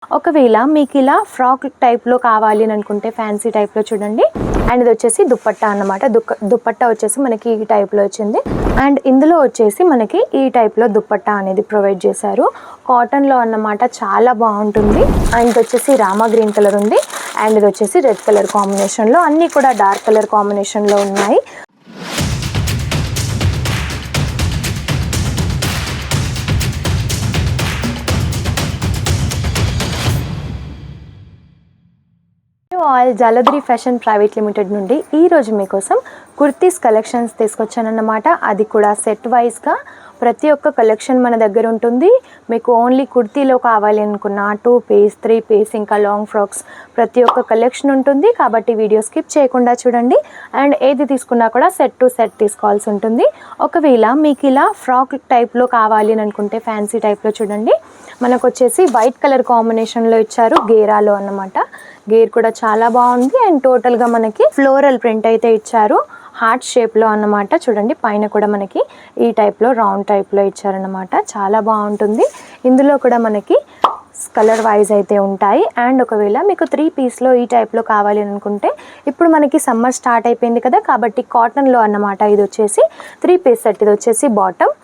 ఒకవేళ మీకు ఇలా ఫ్రాక్ టైప్లో కావాలి అని అనుకుంటే ఫ్యాన్సీ టైప్లో చూడండి. అండ్ ఇది వచ్చేసి దుప్పట్టా అన్నమాట. దుప్పట్టా వచ్చేసి మనకి ఈ టైప్లో వచ్చింది. అండ్ ఇందులో వచ్చేసి మనకి ఈ టైప్లో దుప్పట్టా అనేది ప్రొవైడ్ చేశారు. కాటన్లో అన్నమాట, చాలా బాగుంటుంది. అండ్ ఇది వచ్చేసి రామా గ్రీన్ కలర్ ఉంది. అండ్ ఇది వచ్చేసి రెడ్ కలర్ కాంబినేషన్లో, అన్నీ కూడా డార్క్ కలర్ కాంబినేషన్లో ఉన్నాయి. ఆల్ జలధరి ఫ్యాషన్ ప్రైవేట్ లిమిటెడ్ నుండి ఈరోజు మీకోసం కుర్తీస్ కలెక్షన్స్ తీసుకొచ్చానన్నమాట. అది కూడా సెట్ వైజ్గా ప్రతి ఒక్క కలెక్షన్ మన దగ్గర ఉంటుంది. మీకు ఓన్లీ కుర్తీలో కావాలి అనుకున్న 2 పీస్ 3 పీస్ ఇంకా లాంగ్ ఫ్రాక్స్ ప్రతి ఒక్క కలెక్షన్ ఉంటుంది. కాబట్టి వీడియో స్కిప్ చేయకుండా చూడండి. అండ్ ఏది తీసుకున్నా కూడా సెట్ టు సెట్ తీసుకోవాల్సి ఉంటుంది. ఒకవేళ మీకు ఇలా ఫ్రాక్ టైప్లో కావాలి అని అనుకుంటే ఫ్యాన్సీ టైప్లో చూడండి. మనకు వచ్చేసి వైట్ కలర్ కాంబినేషన్లో ఇచ్చారు, గేరాలో అన్నమాట. గేర్ కూడా చాలా బాగుంది. అండ్ టోటల్గా మనకి ఫ్లోరల్ ప్రింట్ అయితే ఇచ్చారు, హార్ట్ షేప్లో అన్నమాట. చూడండి, పైన కూడా మనకి ఈ టైప్లో రౌండ్ టైప్లో ఇచ్చారన్నమాట. చాలా బాగుంటుంది. ఇందులో కూడా మనకి కలర్ వైజ్ అయితే ఉంటాయి. అండ్ ఒకవేళ మీకు 3 పీస్లో ఈ టైప్లో కావాలి అనుకుంటే, ఇప్పుడు మనకి సమ్మర్ స్టార్ట్ అయిపోయింది కదా, కాబట్టి కాటన్లో అన్నమాట. ఇది వచ్చేసి 3 పీస్ సెట్. ఇది వచ్చేసి బాటమ్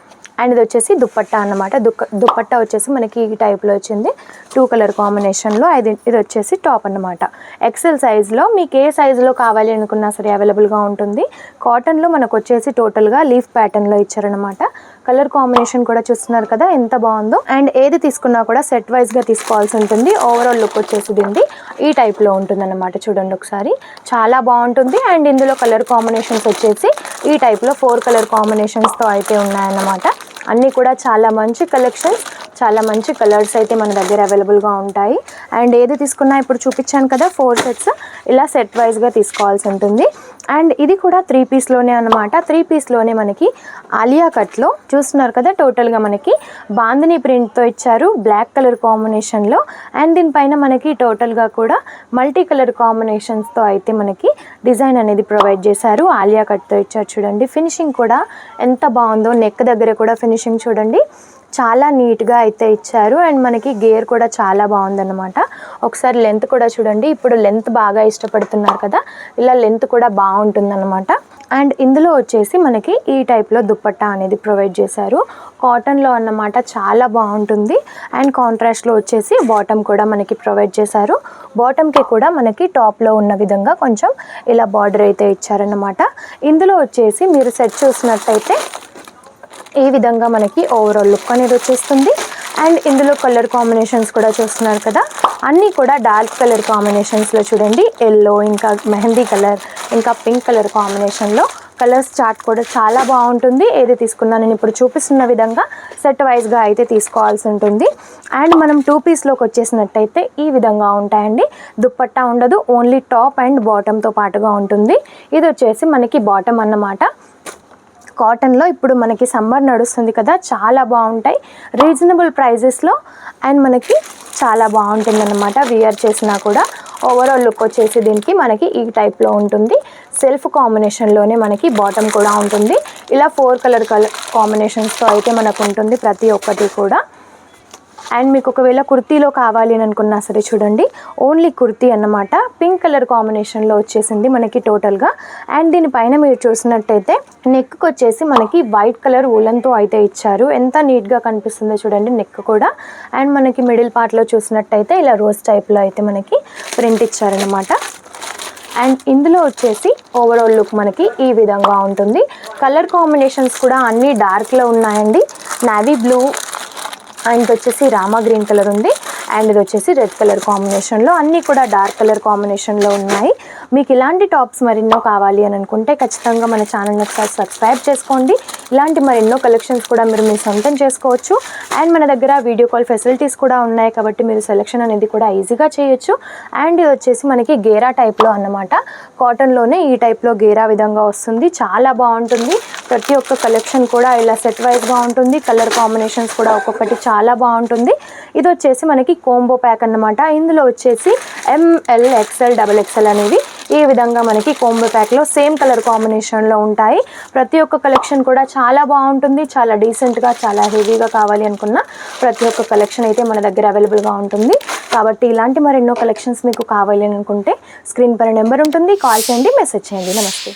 అండ్ ఇది వచ్చేసి దుప్పట్టా అన్నమాట. దుప్పట్టా వచ్చేసి మనకి ఈ టైప్లో వచ్చింది, 2 కలర్ కాంబినేషన్లో. ఇది వచ్చేసి టాప్ అన్నమాట. ఎక్సెల్ సైజ్లో మీకు ఏ సైజులో కావాలి అనుకున్నా సరే అవైలబుల్గా ఉంటుంది. కాటన్లో మనకు వచ్చేసి టోటల్గా లీఫ్ ప్యాటర్న్లో ఇచ్చారనమాట. కలర్ కాంబినేషన్ కూడా చూస్తున్నారు కదా ఎంత బాగుందో. అండ్ ఏది తీసుకున్నా కూడా సెట్ వైజ్గా తీసుకోవాల్సి ఉంటుంది. ఓవరాల్ లుక్ వచ్చేసి దీన్ని ఈ టైప్లో ఉంటుందన్నమాట. చూడండి ఒకసారి, చాలా బాగుంటుంది. అండ్ ఇందులో కలర్ కాంబినేషన్స్ వచ్చేసి ఈ టైప్లో 4 కలర్ కాంబినేషన్స్తో అయితే ఉన్నాయన్నమాట. అన్నీ కూడా చాలా మంచి కలెక్షన్స్, చాలా మంచి కలర్స్ అయితే మన దగ్గర అవైలబుల్గా ఉంటాయి. అండ్ ఏది తీసుకున్నా ఇప్పుడు చూపించాను కదా 4 సెట్స్, ఇలా సెట్ వైజ్గా తీసుకోవాల్సి ఉంటుంది. అండ్ ఇది కూడా 3 పీస్లోనే అనమాట. 3 పీస్లోనే మనకి ఆలియా కట్లో చూస్తున్నారు కదా, టోటల్గా మనకి బాందిని ప్రింట్తో ఇచ్చారు, బ్లాక్ కలర్ కాంబినేషన్లో. అండ్ దీనిపైన మనకి టోటల్గా కూడా మల్టీ కలర్ కాంబినేషన్స్తో అయితే మనకి డిజైన్ అనేది ప్రొవైడ్ చేశారు. ఆలియా కట్తో ఇచ్చారు. చూడండి ఫినిషింగ్ కూడా ఎంత బాగుందో. నెక్ దగ్గర కూడా ఫినిషింగ్ చూడండి, చాలా నీట్గా అయితే ఇచ్చారు. అండ్ మనకి గేర్ కూడా చాలా బాగుందన్నమాట. ఒకసారి లెంత్ కూడా చూడండి. ఇప్పుడు లెంత్ బాగా ఇష్టపడుతున్నారు కదా, ఇలా లెంత్ కూడా బాగుంటుందన్నమాట. అండ్ ఇందులో వచ్చేసి మనకి ఈ టైప్లో దుప్పట్టా అనేది ప్రొవైడ్ చేశారు, కాటన్లో అన్నమాట. చాలా బాగుంటుంది. అండ్ కాంట్రాస్ట్లో వచ్చేసి బాటమ్ కూడా మనకి ప్రొవైడ్ చేశారు. బాటమ్కి కూడా మనకి టాప్లో ఉన్న విధంగా కొంచెం ఇలా బార్డర్ అయితే ఇచ్చారన్నమాట. ఇందులో వచ్చేసి మీరు సెట్ చూసినట్టయితే ఈ విధంగా మనకి ఓవరాల్ లుక్ అనేది వచ్చేస్తుంది. అండ్ ఇందులో కలర్ కాంబినేషన్స్ కూడా చూస్తున్నారు కదా, అన్నీ కూడా డార్క్ కలర్ కాంబినేషన్స్లో చూడండి. ఎల్లో, ఇంకా మెహందీ కలర్, ఇంకా పింక్ కలర్ కాంబినేషన్లో కలర్స్ చార్ట్ కూడా చాలా బాగుంటుంది. ఏది తీసుకున్నా నేను ఇప్పుడు చూపిస్తున్న విధంగా సెట్ వైజ్గా అయితే తీసుకోవాల్సి ఉంటుంది. అండ్ మనం 2 పీస్లోకి వచ్చేసినట్టయితే ఈ విధంగా ఉంటాయండి. దుప్పట్టా ఉండదు, ఓన్లీ టాప్ అండ్ బాటమ్తో పాటుగా ఉంటుంది. ఇది వచ్చేసి మనకి బాటమ్ అన్నమాట. కాటన్లో ఇప్పుడు మనకి సమ్మర్ నడుస్తుంది కదా, చాలా బాగుంటాయి రీజనబుల్ ప్రైజెస్లో. అండ్ మనకి చాలా బాగుంటుందన్నమాట వియర్ చేసినా కూడా. ఓవరాల్ లుక్ వచ్చేసి దీనికి మనకి ఈ టైప్లో ఉంటుంది. సెల్ఫ్ కాంబినేషన్లోనే మనకి బాటమ్ కూడా ఉంటుంది. ఇలా 4 కలర్ కాంబినేషన్స్తో అయితే మనకు ఉంటుంది ప్రతి ఒక్కటి కూడా. అండ్ మీకు ఒకవేళ కుర్తీలో కావాలి అని అనుకున్నా సరే చూడండి, ఓన్లీ కుర్తీ అన్నమాట. పింక్ కలర్ కాంబినేషన్లో వచ్చేసింది మనకి టోటల్గా. అండ్ దీనిపైన మీరు చూసినట్టయితే నెక్కి వచ్చేసి మనకి వైట్ కలర్ ఉలన్తో అయితే ఇచ్చారు. ఎంత నీట్గా కనిపిస్తుందో చూడండి నెక్ కూడా. అండ్ మనకి మిడిల్ పార్ట్లో చూసినట్టయితే ఇలా రోజ్ టైప్లో అయితే మనకి ప్రింట్ ఇచ్చారనమాట. అండ్ ఇందులో వచ్చేసి ఓవరాల్ లుక్ మనకి ఈ విధంగా ఉంటుంది. కలర్ కాంబినేషన్స్ కూడా అన్నీ డార్క్లో ఉన్నాయండి. నావీ బ్లూ, అండ్ ఇది వచ్చేసి రామా గ్రీన్ కలర్ ఉంది. అండ్ ఇది వచ్చేసి రెడ్ కలర్ కాంబినేషన్లో, అన్నీ కూడా డార్క్ కలర్ కాంబినేషన్లో ఉన్నాయి. మీకు ఇలాంటి టాప్స్ మరెన్నో కావాలి అని అనుకుంటే ఖచ్చితంగా మన ఛానల్ని ఒకసారి సబ్స్క్రైబ్ చేసుకోండి. ఇలాంటి మరెన్నో కలెక్షన్స్ కూడా మీరు మీ సొంతం చేసుకోవచ్చు. అండ్ మన దగ్గర వీడియో కాల్ ఫెసిలిటీస్ కూడా ఉన్నాయి, కాబట్టి మీరు సెలెక్షన్ అనేది కూడా ఈజీగా చేయొచ్చు. అండ్ ఇది వచ్చేసి మనకి గేరా టైప్లో అన్నమాట. కాటన్లోనే ఈ టైప్లో గేరా విధంగా వస్తుంది, చాలా బాగుంటుంది. ప్రతి ఒక్క కలెక్షన్ కూడా ఇలా సెట్ వైజ్గా ఉంటుంది. కలర్ కాంబినేషన్స్ కూడా ఒక్కొక్కటి చాలా బాగుంటుంది. ఇది వచ్చేసి మనకి కోంబో ప్యాక్ అన్నమాట. ఇందులో వచ్చేసి ML, XL, XXL అనేవి ఈ విధంగా మనకి కాంబో ప్యాక్లో సేమ్ కలర్ కాంబినేషన్లో ఉంటాయి. ప్రతి ఒక్క కలెక్షన్ కూడా చాలా బాగుంటుంది, చాలా డీసెంట్గా, చాలా హెవీగా కావాలి అనుకున్న ప్రతి ఒక్క కలెక్షన్ అయితే మన దగ్గర అవైలబుల్గా ఉంటుంది. కాబట్టి ఇలాంటి మరెన్నో కలెక్షన్స్ మీకు కావాలి అనుకుంటే స్క్రీన్ పైన నెంబర్ ఉంటుంది, కాల్ చేయండి, మెసేజ్ చేయండి. నమస్తే.